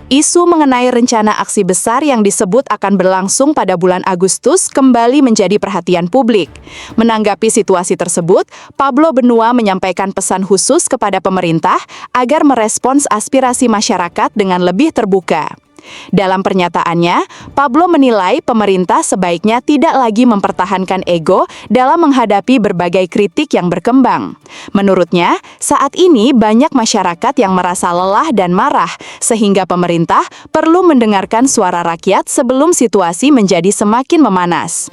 Isu mengenai rencana aksi besar yang disebut akan berlangsung pada bulan Agustus kembali menjadi perhatian publik. Menanggapi situasi tersebut, Pablo Benua menyampaikan pesan khusus kepada pemerintah agar merespons aspirasi masyarakat dengan lebih terbuka. Dalam pernyataannya, Pablo menilai pemerintah sebaiknya tidak lagi mempertahankan ego dalam menghadapi berbagai kritik yang berkembang. Menurutnya, saat ini banyak masyarakat yang merasa lelah dan marah, sehingga pemerintah perlu mendengarkan suara rakyat sebelum situasi menjadi semakin memanas.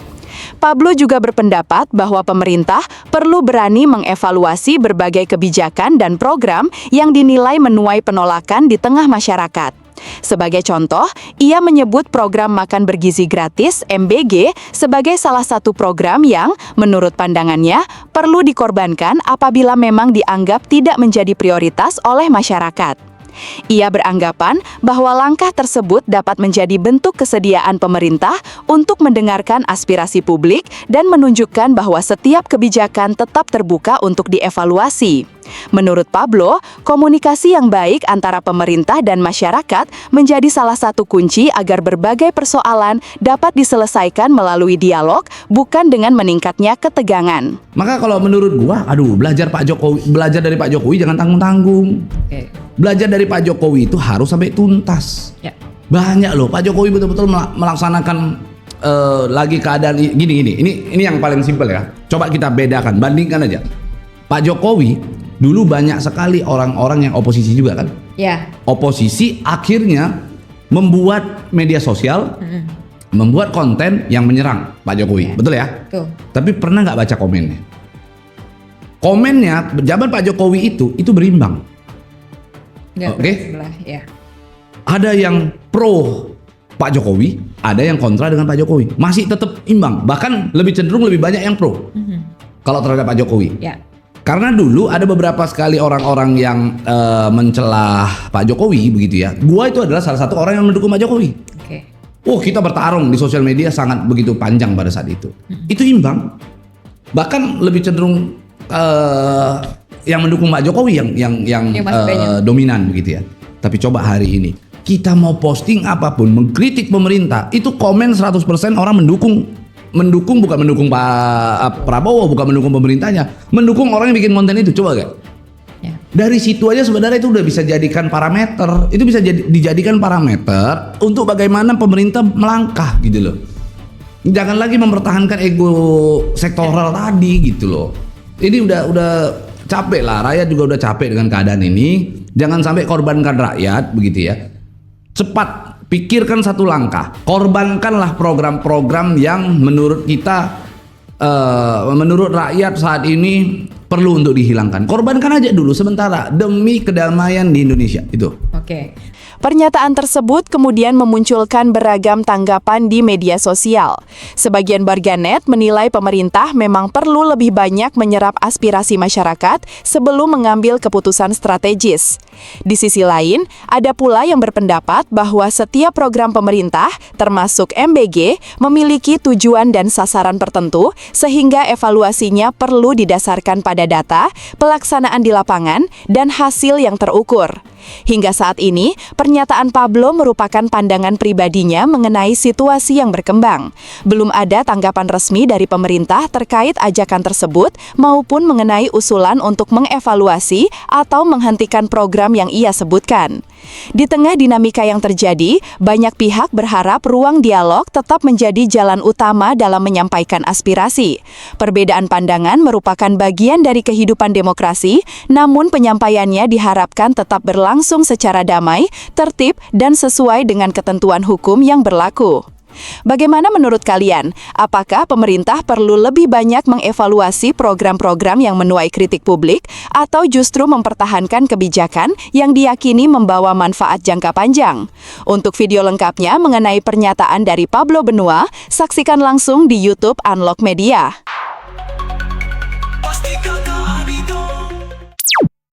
Pablo juga berpendapat bahwa pemerintah perlu berani mengevaluasi berbagai kebijakan dan program yang dinilai menuai penolakan di tengah masyarakat. Sebagai contoh, ia menyebut program makan bergizi gratis (MBG) sebagai salah satu program yang, menurut pandangannya, perlu dikorbankan apabila memang dianggap tidak menjadi prioritas oleh masyarakat. Ia beranggapan bahwa langkah tersebut dapat menjadi bentuk kesediaan pemerintah untuk mendengarkan aspirasi publik dan menunjukkan bahwa setiap kebijakan tetap terbuka untuk dievaluasi. Menurut Pablo, komunikasi yang baik antara pemerintah dan masyarakat menjadi salah satu kunci agar berbagai persoalan dapat diselesaikan melalui dialog, bukan dengan meningkatnya ketegangan. Maka kalau menurut gua, belajar dari Pak Jokowi jangan tanggung-tanggung. Belajar dari Pak Jokowi itu harus sampai tuntas. Banyak loh, Pak Jokowi betul-betul melaksanakan lagi keadaan gini. Ini yang paling simpel ya. Coba kita bedakan, bandingkan aja. Pak Jokowi dulu banyak sekali orang-orang yang oposisi juga kan. Oposisi akhirnya membuat media sosial, membuat konten yang menyerang Pak Jokowi, betul ya? Tapi pernah nggak baca komennya? Komennya zaman Pak Jokowi itu berimbang. Ada yang pro Pak Jokowi, ada yang kontra dengan Pak Jokowi. Masih tetap imbang, bahkan lebih cenderung lebih banyak yang pro kalau terhadap Pak Jokowi. Karena dulu ada beberapa sekali orang-orang yang mencelah Pak Jokowi begitu ya. Gua itu adalah salah satu orang yang mendukung Pak Jokowi. Kita bertarung di sosial media sangat begitu panjang pada saat itu. Itu imbang. Bahkan lebih cenderung yang mendukung Pak Jokowi yang dominan begitu ya. Tapi coba hari ini kita mau posting apapun mengkritik pemerintah, itu komen 100% orang mendukung bukan mendukung Pak Prabowo, bukan mendukung pemerintahnya, mendukung orang yang bikin konten itu. Coba gak? Dari situ aja sebenarnya itu udah bisa jadikan parameter, itu bisa dijadikan parameter untuk bagaimana pemerintah melangkah gitu loh. Jangan lagi mempertahankan ego sektoral tadi gitu loh. Ini udah capek lah, rakyat juga udah capek dengan keadaan ini. Jangan sampai korbankan rakyat begitu ya. Cepat pikirkan satu langkah, korbankanlah program-program yang menurut kita, menurut rakyat saat ini perlu untuk dihilangkan. Korbankan aja dulu sementara demi kedamaian di Indonesia itu. Pernyataan tersebut kemudian memunculkan beragam tanggapan di media sosial. Sebagian warganet menilai pemerintah memang perlu lebih banyak menyerap aspirasi masyarakat sebelum mengambil keputusan strategis. Di sisi lain, ada pula yang berpendapat bahwa setiap program pemerintah, termasuk MBG, memiliki tujuan dan sasaran tertentu, sehingga evaluasinya perlu didasarkan pada data, pelaksanaan di lapangan, dan hasil yang terukur. Hingga saat ini, pernyataan Pablo merupakan pandangan pribadinya mengenai situasi yang berkembang. Belum ada tanggapan resmi dari pemerintah terkait ajakan tersebut maupun mengenai usulan untuk mengevaluasi atau menghentikan program yang ia sebutkan. Di tengah dinamika yang terjadi, banyak pihak berharap ruang dialog tetap menjadi jalan utama dalam menyampaikan aspirasi. Perbedaan pandangan merupakan bagian dari kehidupan demokrasi, namun penyampaiannya diharapkan tetap berlangsung secara damai, tertib, dan sesuai dengan ketentuan hukum yang berlaku. Bagaimana menurut kalian? Apakah pemerintah perlu lebih banyak mengevaluasi program-program yang menuai kritik publik atau justru mempertahankan kebijakan yang diyakini membawa manfaat jangka panjang? Untuk video lengkapnya mengenai pernyataan dari Pablo Benua, saksikan langsung di YouTube Unlock Media.